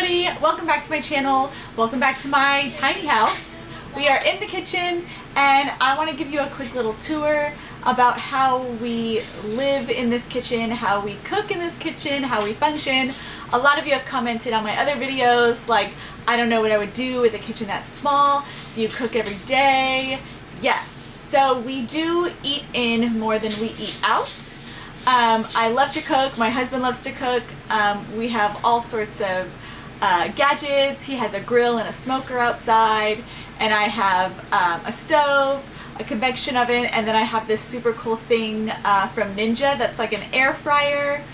everybody, welcome back to my channel. Welcome back to my tiny house. We are in the kitchen and I want to give you a quick little tour about how we live in this kitchen, how we cook in this kitchen, how we function. A lot of you have commented on my other videos like, I don't know what I would do with a kitchen that small. Do you cook every day? Yes. So we do eat in more than we eat out. I love to cook. My husband loves to cook. We have all sorts of gadgets. He has a grill and a smoker outside, and I have a stove, a convection oven, and then I have this super cool thing from Ninja that's like an air fryer,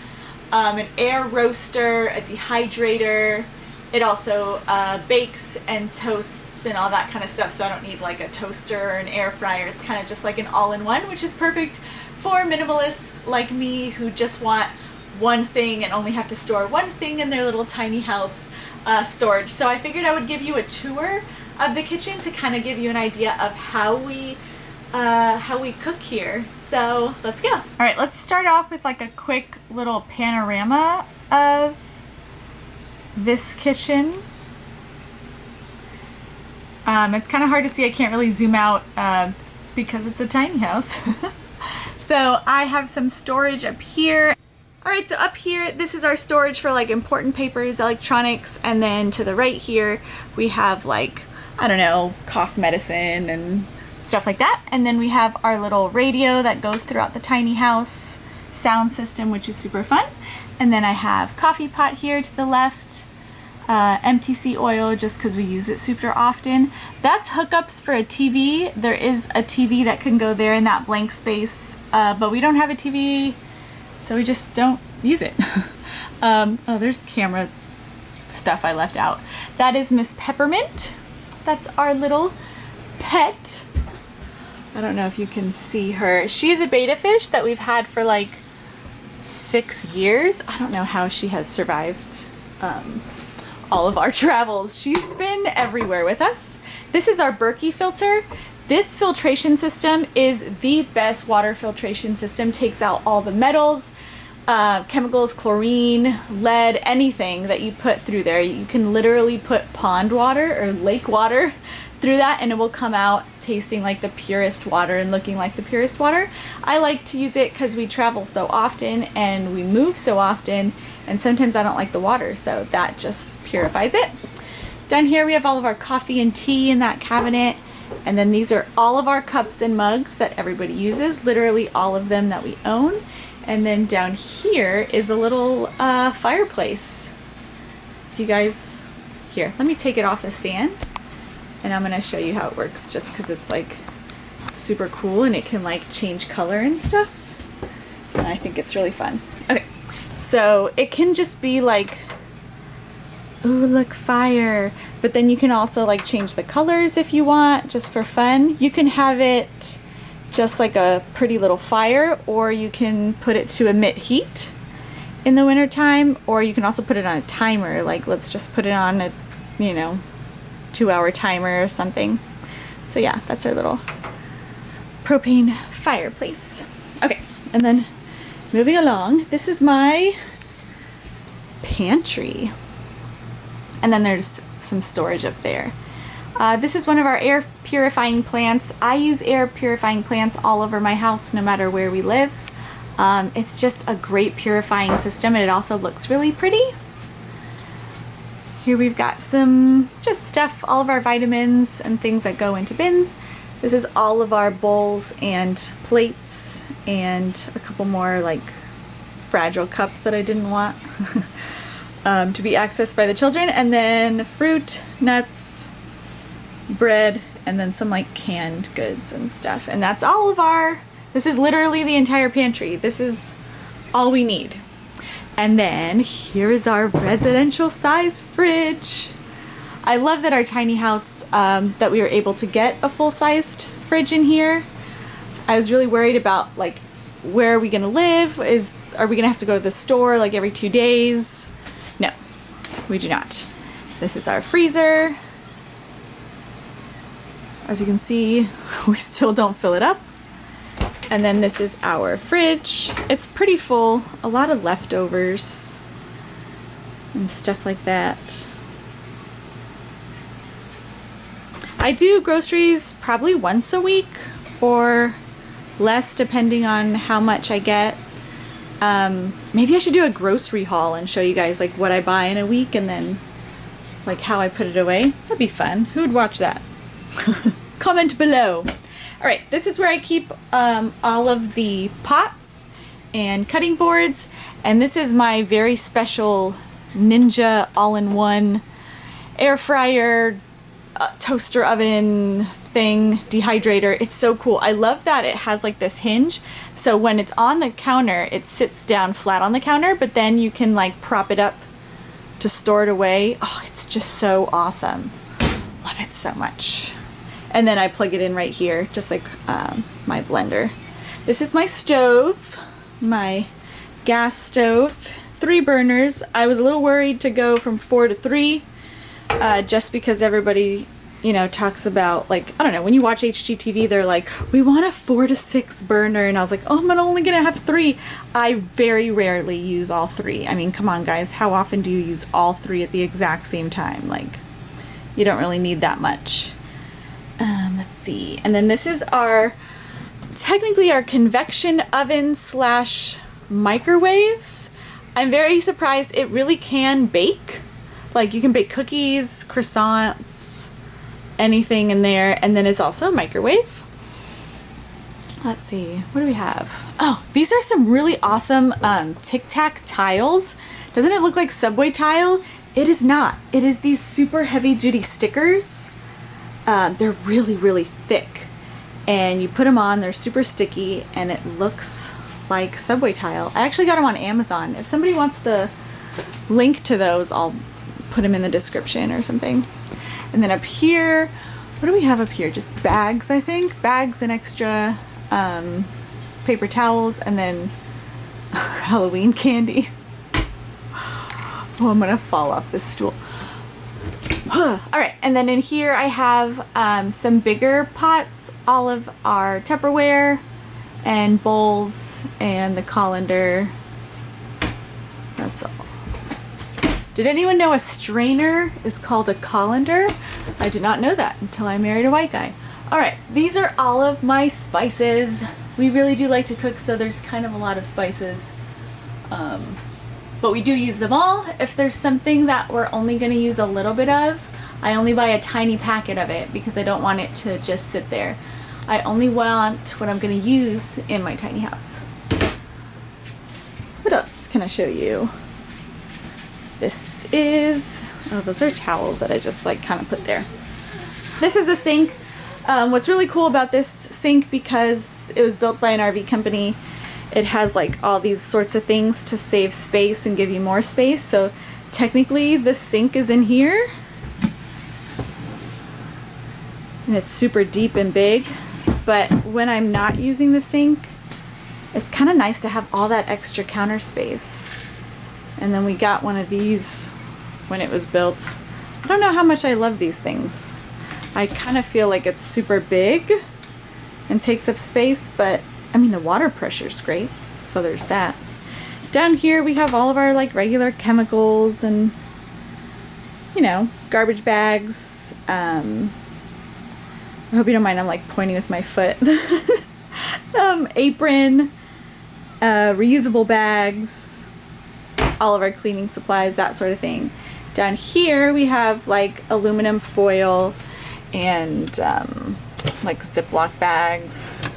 an air roaster, a dehydrator. It also bakes and toasts and all that kind of stuff, so I don't need like a toaster or an air fryer. It's kind of just like an all-in-one, which is perfect for minimalists like me who just want one thing and only have to store one thing in their little tiny house storage. So I figured I would give you a tour of the kitchen to kind of give you an idea of how we cook here. So let's go. All right, let's start off with like a quick little panorama of this kitchen. It's kind of hard to see. I can't really zoom out because it's a tiny house. So I have some storage up here. All right, so up here, this is our storage for like important papers, electronics, and then to the right here, we have like, I don't know, cough medicine and stuff like that. And then we have our little radio that goes throughout the tiny house, sound system, which is super fun. And then I have coffee pot here to the left, MTC oil just because we use it super often. That's hookups for a TV. There is a TV that can go there in that blank space. But we don't have a TV, so we just don't use it. Oh, there's camera stuff I left out. That is Miss Peppermint. That's our little pet. I don't know if you can see her. She is a betta fish that we've had for like 6 years. I don't know how she has survived all of our travels. She's been everywhere with us. This is our Berkey filter. This filtration system is the best water filtration system. Takes out all the metals, chemicals, chlorine, lead, anything that you put through there. You can literally put pond water or lake water through that and it will come out tasting like the purest water and looking like the purest water. I like to use it because we travel so often and we move so often, and sometimes I don't like the water, so that just purifies it. Down here we have all of our coffee and tea in that cabinet. And then these are all of our cups and mugs that everybody uses, literally all of them that we own. And then down here is a little fireplace. Do you guys, here, let me take it off the stand and I'm gonna show you how it works just because it's like super cool and it can like change color and stuff. And I think it's really fun. Okay, so it can just be like, ooh, look, fire. But then you can also like change the colors if you want, just for fun. You can have it just like a pretty little fire, or you can put it to emit heat in the wintertime, or you can also put it on a timer. Like let's just put it on a, 2-hour timer or something. So yeah, that's our little propane fireplace. Okay, and then moving along, this is my pantry. And then there's some storage up there. This is one of our air purifying plants. I use air purifying plants all over my house no matter where we live. It's just a great purifying system and it also looks really pretty. Here we've got some just stuff, all of our vitamins and things that go into bins. This is all of our bowls and plates and a couple more like fragile cups that I didn't want. To be accessed by the children, and then fruit, nuts, bread, and then some like canned goods and stuff. And that's all of our, this is literally the entire pantry. This is all we need. And then here is our residential size fridge. I love that our tiny house, that we were able to get a full-sized fridge in here. I was really worried about like, where are we gonna live? Are we gonna have to go to the store like every 2 days? No, we do not. This is our freezer. As you can see, we still don't fill it up. And then this is our fridge. It's pretty full, a lot of leftovers and stuff like that. I do groceries probably once a week or less depending on how much I get. Maybe I should do a grocery haul and show you guys like what I buy in a week and then like how I put it away. That'd be fun. Who would watch that? Comment below. All right, this is where I keep all of the pots and cutting boards, and this is my very special Ninja all-in-one air fryer, toaster oven thing, dehydrator. It's so cool. I love that it has like this hinge, so when it's on the counter it sits down flat on the counter, but then you can like prop it up to store it away. Oh, it's just so awesome. Love it so much. And then I plug it in right here, just like my blender. This is my stove, my gas stove, 3 burners. I was a little worried to go from 4 to 3, just because everybody, you know, talks about, like, I don't know, when you watch HGTV, they're like, we want a 4 to 6 burner, and I was like, oh, I'm only gonna have 3. I very rarely use all 3. I mean, come on, guys, how often do you use all 3 at the exact same time? Like, you don't really need that much. Let's see, and then this is technically our convection oven slash microwave. I'm very surprised it really can bake. Like, you can bake cookies, croissants, anything in there, and then it's also a microwave. Let's see, what do we have? Oh, these are some really awesome Tic Tac tiles. Doesn't it look like Subway tile? It is not. It is these super heavy duty stickers. They're really, really thick, and you put them on, they're super sticky, and it looks like Subway tile. I actually got them on Amazon. If somebody wants the link to those, I'll put them in the description or something. And then up here, what do we have up here? Just bags, I think. Bags and extra paper towels, and then Halloween candy. Oh, I'm gonna fall off this stool. All right, and then in here I have some bigger pots, all of our Tupperware and bowls and the colander. That's all. Did anyone know a strainer is called a colander? I did not know that until I married a white guy. All right, these are all of my spices. We really do like to cook, so there's kind of a lot of spices. But we do use them all. If there's something that we're only gonna use a little bit of, I only buy a tiny packet of it because I don't want it to just sit there. I only want what I'm gonna use in my tiny house. What else can I show you? This is, oh, those are towels that I just like kind of put there. This is the sink. What's really cool about this sink, because it was built by an RV company, it has like all these sorts of things to save space and give you more space. So technically the sink is in here, and it's super deep and big, but when I'm not using the sink, it's kind of nice to have all that extra counter space. And then we got one of these when it was built. I don't know how much I love these things. I kind of feel like it's super big and takes up space, but I mean, the water pressure is great, so there's that. Down here we have all of our like regular chemicals and, you know, garbage bags. I hope you don't mind, I'm like pointing with my foot. Apron, reusable bags, all of our cleaning supplies, that sort of thing. Down here we have like aluminum foil and like Ziploc bags,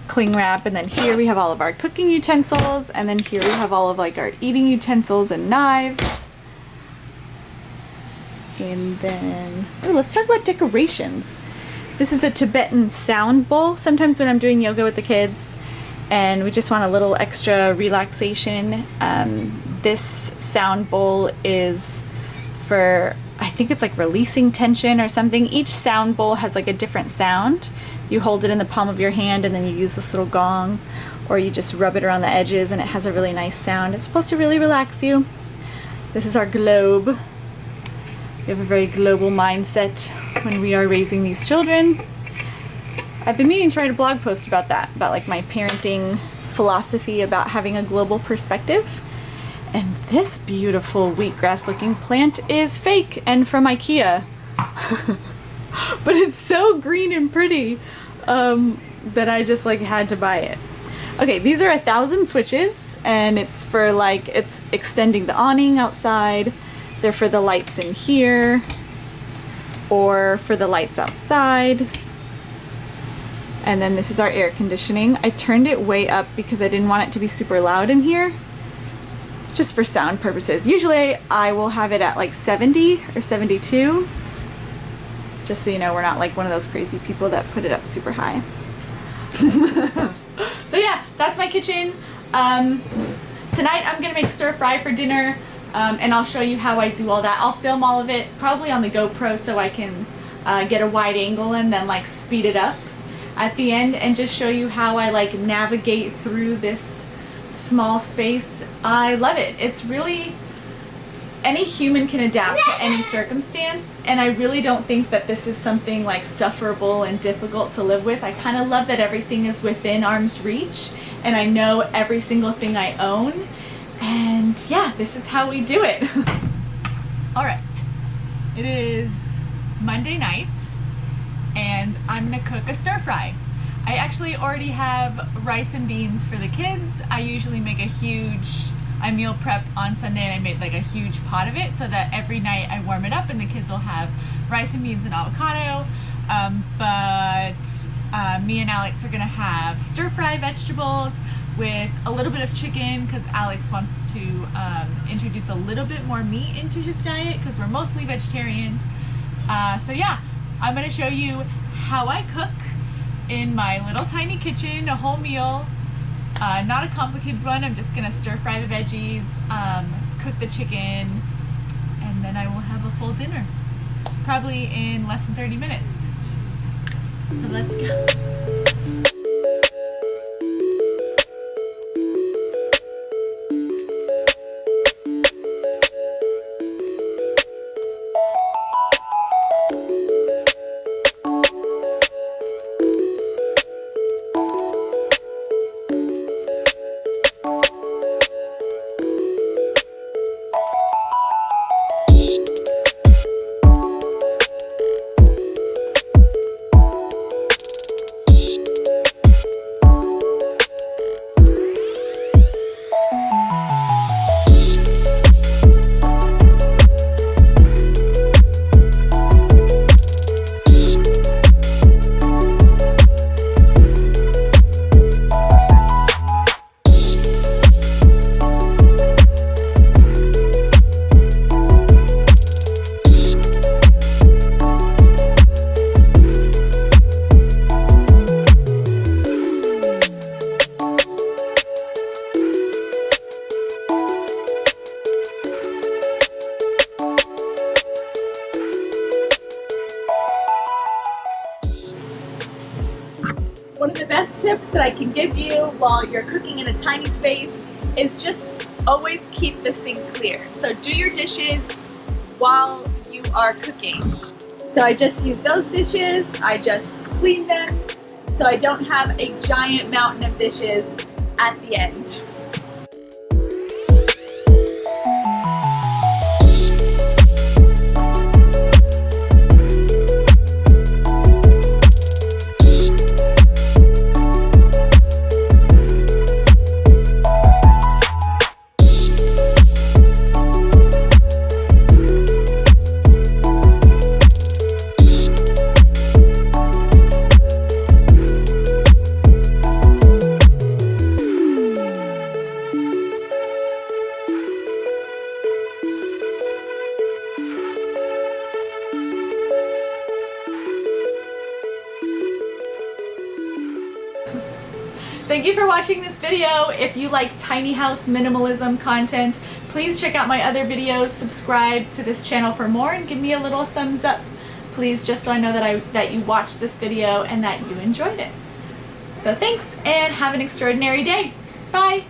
cling wrap, and then here we have all of our cooking utensils, and then here we have all of like our eating utensils and knives. And then, oh, let's talk about decorations. This is a Tibetan sound bowl. Sometimes when I'm doing yoga with the kids and we just want a little extra relaxation, this sound bowl is for, I think it's like releasing tension or something. Each sound bowl has like a different sound. You hold it in the palm of your hand and then you use this little gong, or you just rub it around the edges and it has a really nice sound. It's supposed to really relax you. This is our globe. We have a very global mindset when we are raising these children. I've been meaning to write a blog post about that, about like my parenting philosophy about having a global perspective. And this beautiful wheatgrass looking plant is fake and from IKEA. but it's so green and pretty that I just like had to buy it. Okay, these are 1,000 switches, and it's for like, it's extending the awning outside. They're for the lights in here, or for the lights outside. And then this is our air conditioning. I turned it way up because I didn't want it to be super loud in here, just for sound purposes. Usually I will have it at like 70 or 72, just so you know we're not like one of those crazy people that put it up super high. So yeah, that's my kitchen. Tonight I'm gonna make stir fry for dinner, and I'll show you how I do all that. I'll film all of it, probably on the GoPro, so I can get a wide angle and then like speed it up at the end and just show you how I like navigate through this small space. I love it. It's really, any human can adapt to any circumstance, and I really don't think that this is something like sufferable and difficult to live with. I kind of love that everything is within arm's reach and I know every single thing I own, and yeah, this is how we do it. All right, it is Monday night and I'm gonna cook a stir fry. I actually already have rice and beans for the kids. I usually make I meal prep on Sunday, and I made like a huge pot of it so that every night I warm it up and the kids will have rice and beans and avocado. But me and Alex are gonna have stir fry vegetables with a little bit of chicken because Alex wants to introduce a little bit more meat into his diet because we're mostly vegetarian. So yeah, I'm gonna show you how I cook in my little tiny kitchen, a whole meal. Not a complicated one. I'm just gonna stir fry the veggies, cook the chicken, and then I will have a full dinner. Probably in less than 30 minutes. So let's go. One of the best tips that I can give you while you're cooking in a tiny space is just always keep the sink clear. So do your dishes while you are cooking. So I just use those dishes, I just clean them, so I don't have a giant mountain of dishes at the end. Thank you for watching this video. If you like tiny house minimalism content, please check out my other videos, subscribe to this channel for more, and give me a little thumbs up, please, just so I know that you watched this video and that you enjoyed it. So thanks, and have an extraordinary day. Bye!